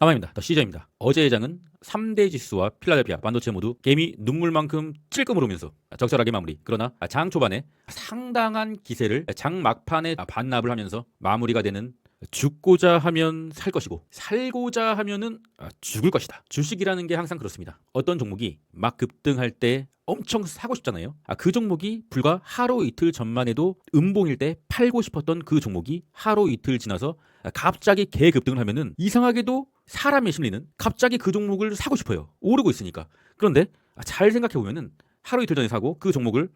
아마입니다. 더 시저입니다. 어제의 장은 3대 지수와 필라델피아 반도체 모두 개미 눈물만큼 찔끔을 오면서 적절하게 마무리. 그러나 장 초반에 상당한 기세를 장 막판에 반납을 하면서 마무리가 되는 죽고자 하면 살 것이고 살고자 하면은 죽을 것이다. 주식이라는 게 항상 그렇습니다. 어떤 종목이 막 급등할 때 엄청 사고 싶잖아요. 그 종목이 불과 하루 이틀 전만 해도 음봉일 때 팔고 싶었던 그 종목이 하루 이틀 지나서 갑자기 개급등을 하면은 이상하게도 사람의 심리는 갑자기 그 종목을 사고 싶어요. 오르고 있으니까. 그런데 잘 생각해 보면은 하루 이틀 전에 사고 그 종목을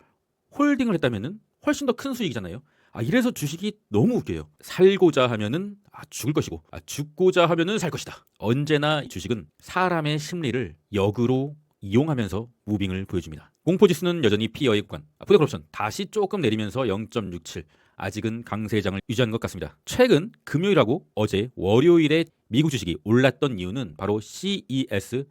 홀딩을 했다면은 훨씬 더 큰 수익이잖아요. 이래서 주식이 너무 웃겨요. 살고자 하면은 죽을 것이고 죽고자 하면은 살 것이다. 언제나 주식은 사람의 심리를 역으로 이용하면서 무빙을 보여줍니다. 공포지수는 여전히 피어의 구간. 푸드옵션 다시 조금 내리면서 0.67. 아직은 강세장을 유지하는 것 같습니다. 최근 금요일하고 어제 월요일에 미국 주식이 올랐던 이유는 바로 CES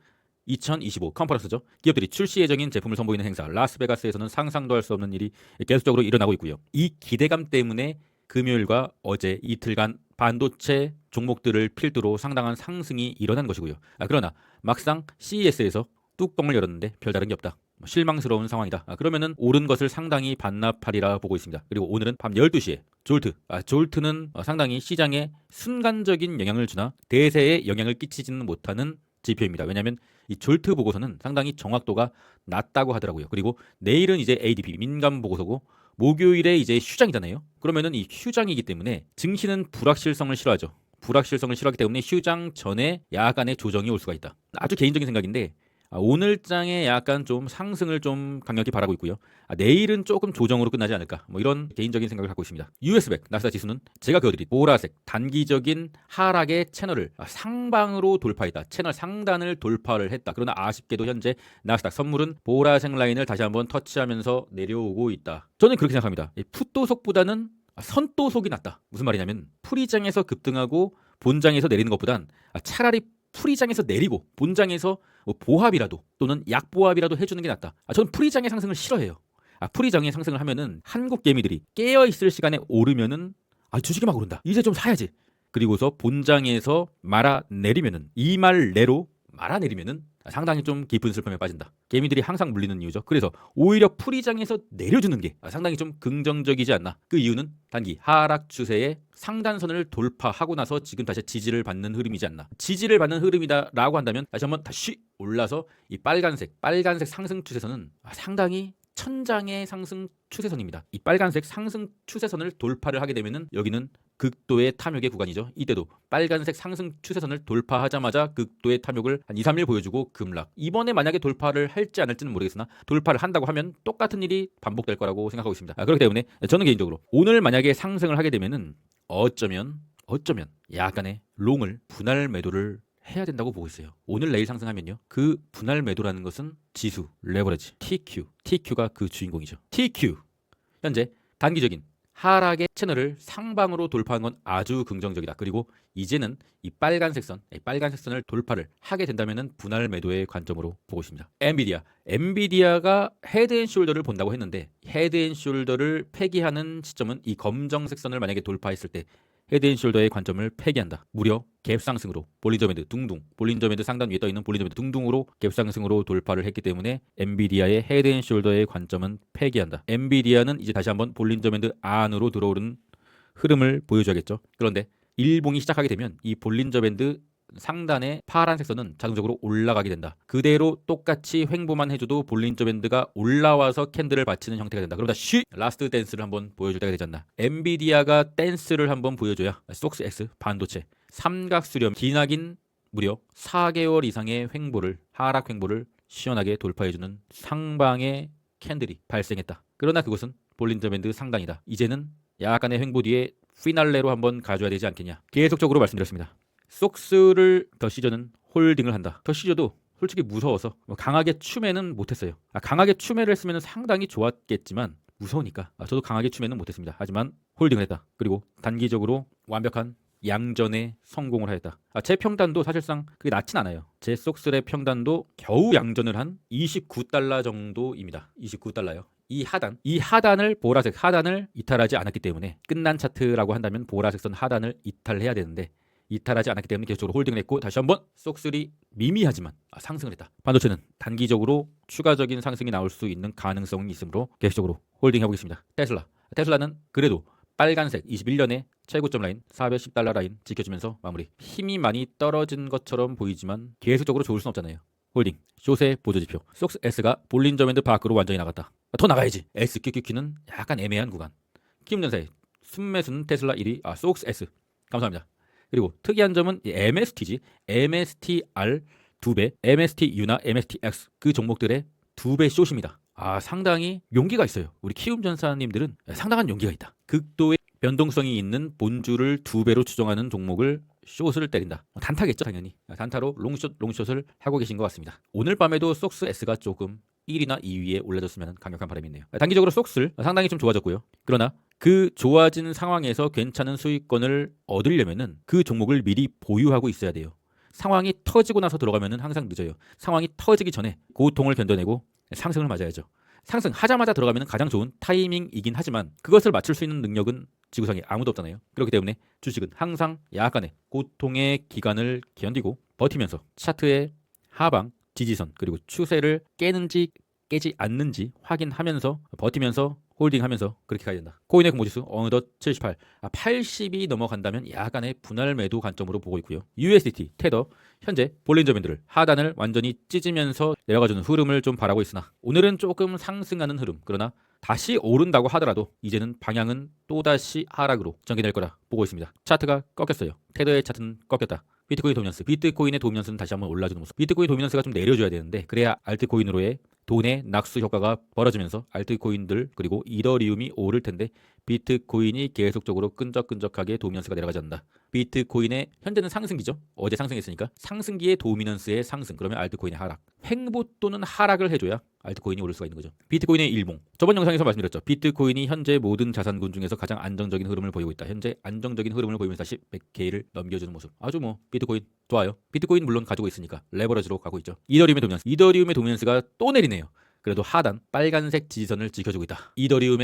2025 컨퍼런스죠. 기업들이 출시 예정인 제품을 선보이는 행사 라스베가스에서는 상상도 할 수 없는 일이 계속적으로 일어나고 있고요. 이 기대감 때문에 금요일과 어제 이틀간 반도체 종목들을 필두로 상당한 상승이 일어난 것이고요. 그러나 막상 CES에서 뚜껑을 열었는데 별다른 게 없다. 실망스러운 상황이다. 그러면은 옳은 것을 상당히 반납하리라 보고 있습니다. 그리고 오늘은 밤 12시에 졸트. 졸트는 상당히 시장에 순간적인 영향을 주나 대세에 영향을 끼치지는 못하는 지표입니다. 왜냐하면 이 졸트 보고서는 상당히 정확도가 낮다고 하더라고요. 그리고 내일은 이제 ADP 민감 보고서고 목요일에 이제 휴장이잖아요. 그러면은 이 휴장이기 때문에 증시는 불확실성을 싫어하죠. 불확실성을 싫어하기 때문에 휴장 전에 약간의 조정이 올 수가 있다. 아주 개인적인 생각인데 오늘 장에 약간 좀 상승을 좀 강력히 바라고 있고요. 내일은 조금 조정으로 끝나지 않을까. 이런 개인적인 생각을 갖고 있습니다. US100 나스닥 지수는 제가 그어드린 보라색 단기적인 하락의 채널을 상방으로 돌파했다. 채널 상단을 돌파를 했다. 그러나 아쉽게도 현재 나스닥 선물은 보라색 라인을 다시 한번 터치하면서 내려오고 있다. 저는 그렇게 생각합니다. 풋도속보다는 선도속이 낫다. 무슨 말이냐면 풀이장에서 급등하고 본장에서 내리는 것보단 차라리 풀이장에서 내리고 본장에서 보합이라도 또는 약보합이라도 해주는 게 낫다. 저는 풀이장의 상승을 싫어해요. 풀이장의 상승을 하면은 한국 개미들이 깨어 있을 시간에 오르면은 주식이 막 오른다. 이제 좀 사야지. 그리고서 본장에서 말아 내리면은 이 말 내로 말아 내리면은 상당히 좀 깊은 슬픔에 빠진다. 개미들이 항상 물리는 이유죠. 그래서 오히려 풀이장에서 내려주는 게 상당히 좀 긍정적이지 않나. 그 이유는 단기 하락 추세의 상단선을 돌파하고 나서 지금 다시 지지를 받는 흐름이지 않나. 지지를 받는 흐름이다라고 한다면 다시 올라서 이 빨간색 상승 추세선은 상당히 천장의 상승 추세선입니다. 이 빨간색 상승 추세선을 돌파를 하게 되면은 여기는 극도의 탐욕의 구간이죠. 이때도 빨간색 상승 추세선을 돌파하자마자 극도의 탐욕을 한 2, 3일 보여주고 급락. 이번에 만약에 돌파를 할지 않을지는 모르겠으나 돌파를 한다고 하면 똑같은 일이 반복될 거라고 생각하고 있습니다. 그렇기 때문에 저는 개인적으로 오늘 만약에 상승을 하게 되면은 어쩌면 약간의 롱을 분할 매도를 해야 된다고 보고 있어요. 오늘 내일 상승하면요. 그 분할 매도라는 것은 지수, 레버리지, TQ가 그 주인공이죠. TQ 현재 단기적인 하락의 채널을 상방으로 돌파한 건 아주 긍정적이다. 그리고 이제는 이 빨간색 선을 돌파를 하게 된다면은 분할 매도의 관점으로 보고 있습니다. 엔비디아가 헤드앤숄더를 본다고 했는데 헤드앤숄더를 폐기하는 시점은 이 검정색 선을 만약에 돌파했을 때 헤드앤숄더의 관점을 폐기한다. 무려 갭상승으로 볼린저 밴드 상단 위에 떠있는 볼린저 밴드 둥둥으로 갭상승으로 돌파를 했기 때문에 엔비디아의 헤드앤숄더의 관점은 폐기한다. 엔비디아는 이제 다시 한번 볼린저 밴드 안으로 들어오는 흐름을 보여줘야겠죠. 그런데 일봉이 시작하게 되면 이 볼린저 밴드 상단의 파란색 선은 자동적으로 올라가게 된다. 그대로 똑같이 횡보만 해줘도 볼린저 밴드가 올라와서 캔들을 받치는 형태가 된다. 그럼 다시 라스트 댄스를 한번 보여줄 때가 되지 않나. 엔비디아가 댄스를 한번 보여줘야 속스 X 반도체 삼각수렴 기나긴 무려 4개월 이상의 하락 횡보를 시원하게 돌파해주는 상방의 캔들이 발생했다. 그러나 그것은 볼린저 밴드 상단이다. 이제는 약간의 횡보 뒤에 피날레로 한번 가져야 되지 않겠냐. 계속적으로 말씀드렸습니다. 속스를 더 시저는 홀딩을 한다. 더 시저도 솔직히 무서워서 강하게 추매는 못했어요. 강하게 추매를 했으면 상당히 좋았겠지만 무서우니까 저도 강하게 추매는 못했습니다. 하지만 홀딩을 했다. 그리고 단기적으로 완벽한 양전에 성공을 하였다. 제 평단도 사실상 그게 낮진 않아요. 제 속스의 평단도 겨우 양전을 한 29달러 정도입니다. 29달러요. 이 하단을 보라색 하단을 이탈하지 않았기 때문에 끝난 차트라고 한다면 보라색 선 하단을 이탈해야 되는데 이탈하지 않았기 때문에 계속적으로 홀딩을 했고 다시 한번 쏙3 미미하지만 상승을 했다. 반도체는 단기적으로 추가적인 상승이 나올 수 있는 가능성이 있으므로 계속적으로 홀딩해보고 있습니다. 테슬라는 그래도 빨간색 21년에 최고점 라인 410달러 라인 지켜주면서 마무리. 힘이 많이 떨어진 것처럼 보이지만 계속적으로 좋을 순 없잖아요. 홀딩, 숏의 보조지표. 쏙스 S가 볼린저 밴드 밖으로 완전히 나갔다. 더 나가야지. SQQQ는 약간 애매한 구간. 키움전사의 순매수는 테슬라 1위, 쏙스 S. 감사합니다. 그리고 특이한 점은 MSTG, MSTR 2배, MSTU나 MSTX 그 종목들의 2배 숏입니다. 상당히 용기가 있어요. 우리 키움전사님들은 상당한 용기가 있다. 극도의 변동성이 있는 본주를 2배로 추정하는 종목을 숏을 때린다. 단타겠죠, 당연히. 단타로 롱숏을 하고 계신 것 같습니다. 오늘 밤에도 쏙스 S가 조금 1위나 2위에 올라졌으면 하는 강력한 바람이 있네요. 단기적으로 쏙스 상당히 좀 좋아졌고요. 그러나 그 좋아진 상황에서 괜찮은 수익권을 얻으려면은 그 종목을 미리 보유하고 있어야 돼요. 상황이 터지고 나서 들어가면은 항상 늦어요. 상황이 터지기 전에 고통을 견뎌내고 상승을 맞아야죠. 상승하자마자 들어가면 가장 좋은 타이밍이긴 하지만 그것을 맞출 수 있는 능력은 지구상에 아무도 없잖아요. 그렇기 때문에 주식은 항상 약간의 고통의 기간을 견디고 버티면서 차트의 하방, 지지선 그리고 추세를 깨는지 깨지 않는지 확인하면서 버티면서 홀딩하면서 그렇게 가야 된다. 코인의 공모지수 어느덧 78, 80이 넘어간다면 약간의 분할 매도 관점으로 보고 있고요. USDT, 테더 현재 볼린저 밴드를 하단을 완전히 찢으면서 내려가주는 흐름을 좀 바라고 있으나 오늘은 조금 상승하는 흐름. 그러나 다시 오른다고 하더라도 이제는 방향은 또다시 하락으로 전개될 거라 보고 있습니다. 차트가 꺾였어요. 테더의 차트는 꺾였다. 비트코인 도미넌스, 비트코인의 도미넌스는 다시 한번 올라주는 모습. 비트코인 도미넌스가 좀 내려줘야 되는데 그래야 알트코인으로의 돈의 낙수 효과가 벌어지면서 알트코인들 그리고 이더리움이 오를 텐데 비트코인이 계속적으로 끈적끈적하게 도미넌스가 내려가지 않는다. 비트코인의 현재는 상승기죠. 어제 상승했으니까 상승기의 도미넌스의 상승 그러면 알트코인의 하락. 횡보 또는 하락을 해줘야 알트코인이 오를 수가 있는 거죠. 비트코인의 일봉. 저번 영상에서 말씀드렸죠. 비트코인이 현재 모든 자산군 중에서 가장 안정적인 흐름을 보이고 있다. 현재 안정적인 흐름을 보이면서 다시 100K를 넘겨주는 모습. 아주 비트코인 좋아요. 비트코인 물론 가지고 있으니까 레버러지로 가고 있죠. 이더리움의 도미넌스. 이더리움의 도미넌스가 또 내리네요. 그래도 하단 빨간색 지지선을 지켜주고 있다. 이더리움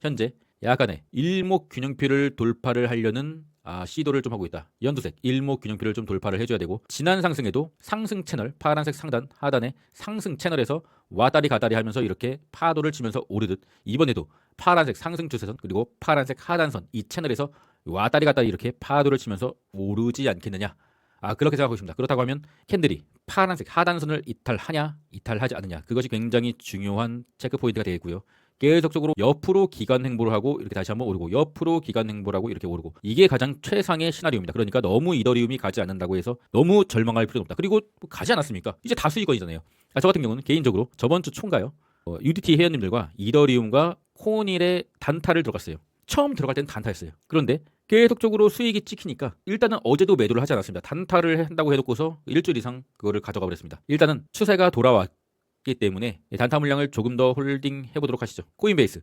현재 약간의 일목균형표를 돌파를 하려는 시도를 좀 하고 있다. 연두색 일목균형표를 좀 돌파를 해줘야 되고 지난 상승에도 상승 채널 파란색 상단 하단의 상승 채널에서 왔다리 갔다리 하면서 이렇게 파도를 치면서 오르듯 이번에도 파란색 상승 추세선 그리고 파란색 하단선 이 채널에서 왔다리 갔다리 이렇게 파도를 치면서 오르지 않겠느냐. 그렇게 생각하고 있습니다. 그렇다고 하면 캔들이 파란색 하단선을 이탈하냐 이탈하지 않느냐 그것이 굉장히 중요한 체크포인트가 되겠고요. 계속적으로 옆으로 기간 횡보를 하고 이렇게 다시 한번 오르고 옆으로 기간 횡보를 하고 이렇게 오르고 이게 가장 최상의 시나리오입니다. 그러니까 너무 이더리움이 가지 않는다고 해서 너무 절망할 필요는 없다. 그리고 가지 않았습니까? 이제 다 수익권이잖아요. 저 같은 경우는 개인적으로 저번 주 초인가요? UDT 회원님들과 이더리움과 코온일의 단타를 들어갔어요. 처음 들어갈 때는 단타였어요. 그런데 계속적으로 수익이 찍히니까 일단은 어제도 매도를 하지 않았습니다. 단타를 한다고 해놓고서 일주일 이상 그거를 가져가 버렸습니다. 일단은 추세가 돌아왔기 때문에 단타 물량을 조금 더 홀딩 해보도록 하시죠. 코인베이스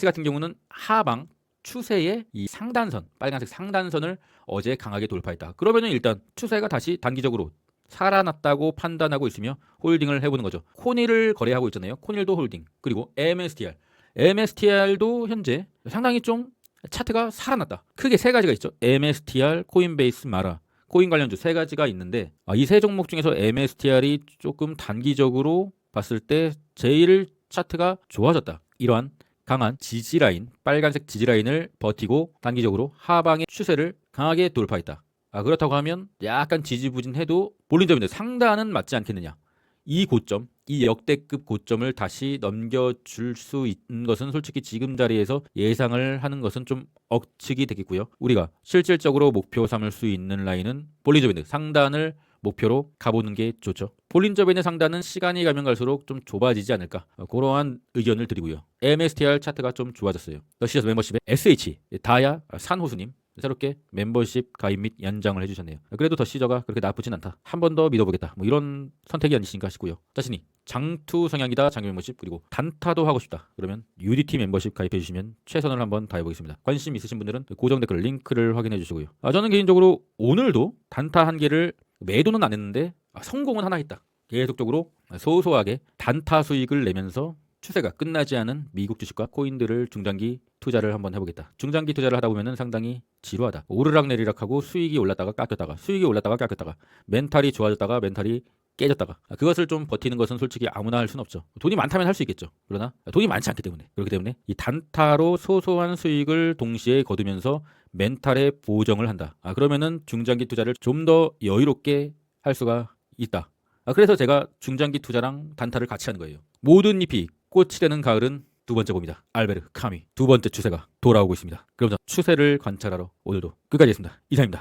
같은 경우는 하방 추세의 이 상단선 빨간색 상단선을 어제 강하게 돌파했다. 그러면은 일단 추세가 다시 단기적으로 살아났다고 판단하고 있으며 홀딩을 해보는 거죠. 코닐을 거래하고 있잖아요. 코닐도 홀딩. 그리고 MSTR도 현재 상당히 좀 차트가 살아났다. 크게 세 가지가 있죠. MSTR, 코인베이스, 마라. 코인 관련주 세 가지가 있는데 이 세 종목 중에서 MSTR이 조금 단기적으로 봤을 때 제일 차트가 좋아졌다. 이러한 강한 지지라인, 빨간색 지지라인을 버티고 단기적으로 하방의 추세를 강하게 돌파했다. 그렇다고 하면 약간 지지부진해도 볼린저밴드 상단은 맞지 않겠느냐. 이 고점, 이 역대급 고점을 다시 넘겨줄 수 있는 것은 솔직히 지금 자리에서 예상을 하는 것은 좀 억측이 되겠고요. 우리가 실질적으로 목표 삼을 수 있는 라인은 볼린저 밴드 상단을 목표로 가보는 게 좋죠. 볼린저 밴드 상단은 시간이 가면 갈수록 좀 좁아지지 않을까 그러한 의견을 드리고요. MSTR 차트가 좀 좋아졌어요. 러시아스 멤버십의 SH 다야 산호수님 새롭게 멤버십 가입 및 연장을 해주셨네요. 그래도 더 시저가 그렇게 나쁘진 않다. 한 번 더 믿어보겠다. 이런 선택이 아니신가 싶고요. 자신이 장투 성향이다. 장기 멤버십 그리고 단타도 하고 싶다. 그러면 UDT 멤버십 가입해주시면 최선을 한번 다해보겠습니다. 관심 있으신 분들은 고정 댓글 링크를 확인해 주시고요. 저는 개인적으로 오늘도 단타 한 개를 매도는 안 했는데 성공은 하나 했다. 계속적으로 소소하게 단타 수익을 내면서 추세가 끝나지 않은 미국 주식과 코인들을 중장기 투자를 한번 해보겠다. 중장기 투자를 하다 보면은 상당히 지루하다. 오르락내리락하고 수익이 올랐다가 깎였다가 수익이 올랐다가 깎였다가 멘탈이 좋아졌다가 멘탈이 깨졌다가 그것을 좀 버티는 것은 솔직히 아무나 할 수는 없죠. 돈이 많다면 할 수 있겠죠. 그러나 돈이 많지 않기 때문에 그렇기 때문에 이 단타로 소소한 수익을 동시에 거두면서 멘탈에 보정을 한다. 그러면은 중장기 투자를 좀 더 여유롭게 할 수가 있다. 그래서 제가 중장기 투자랑 단타를 같이 하는 거예요. 모든 잎이 꽃이 되는 가을은 두 번째 봅니다. 알베르 카미 두 번째 추세가 돌아오고 있습니다. 그럼 추세를 관찰하러 오늘도 끝까지 했습니다. 이상입니다.